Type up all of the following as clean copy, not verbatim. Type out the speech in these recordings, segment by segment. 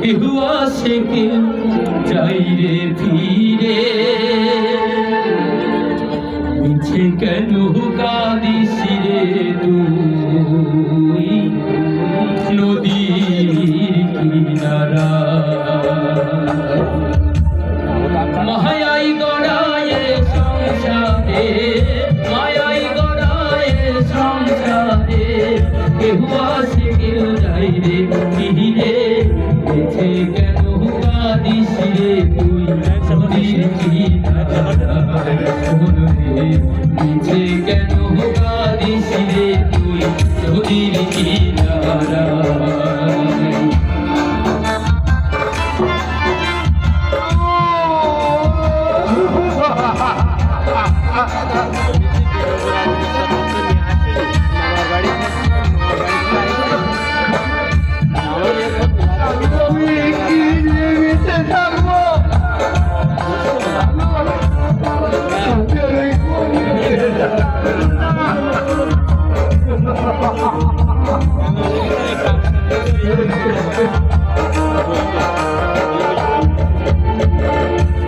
কেউ আসে কেউ যাই রে ফিরে মিছে কেন কাঁদিস রে তুই নদীর কিনারা মায়াই গড়ায় সংসারে মায়াই গড়ায় সংসারে কেউ আসে কেউ যাই রে ফিরে মিছে কেন কাঁদিস রে তুই নদীর কিনারা মিছে কেন কাঁদিস রে তুই নদীর কিনারা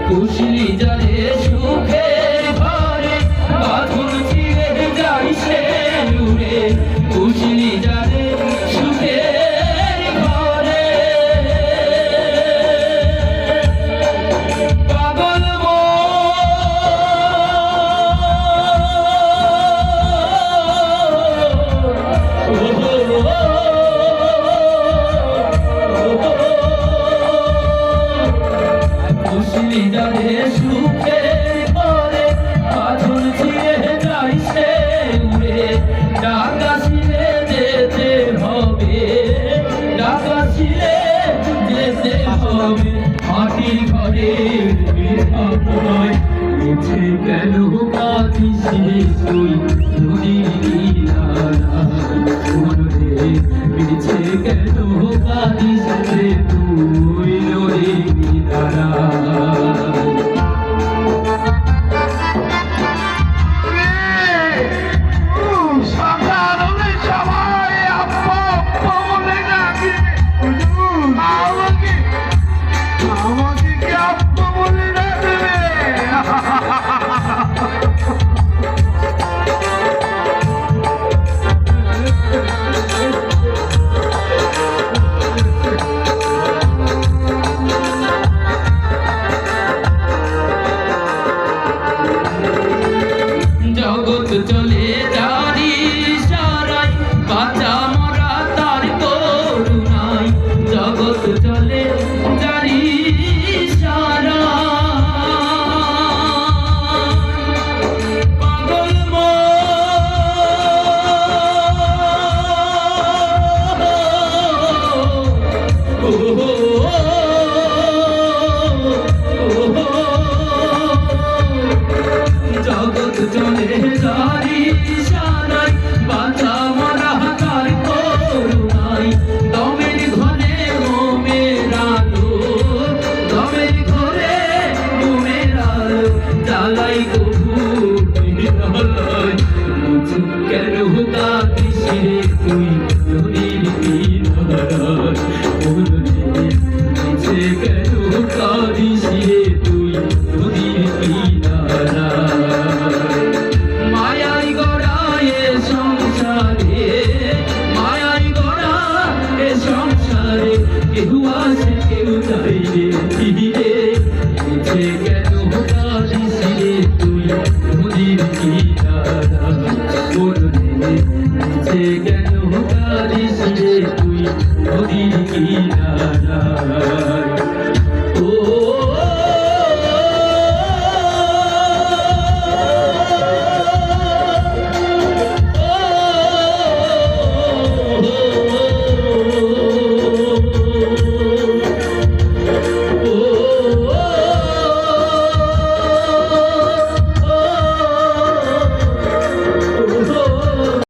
কুশলি জলে সুখের ঘরে বাঁধন ছিঁড়ে যাই সে উড়ে কুশলি জলে সুখের ঘরে পাগল কুশলি জলে সুখের ঘরে বাঁধন ছিঁড়ে যাই সে উড়ে ডাকাশিলে যেতে হবে ডাকাশিলে যেতে হবে মাটির ঘরে মিছে কেন কাঁদিস রে তুই নদীর কিনারা মিছে কেন কাঁদিস রে তুই নদীর কিনারা জগৎ চলে জারি সারাই বাঁচা মরা তার করুণাই জগৎ চলে জারি সারাই পাগল জগৎ চলে জারি সারাই বাঁচা মরা তার করুণাই দমের ঘরে মোমের আলো দমের ঘরে মোমের আলো জ্বালাই কবুর জ্বালাই কেন কাঁদিস রে তুই নদীর কিনারায় মিছে কেন কাঁদিস রে তুই নদীর কিনারায় মায়াই গড়ায় সংসারে মায়াই গড়ায় সংসারে কেউ আসে কেউ যাই রে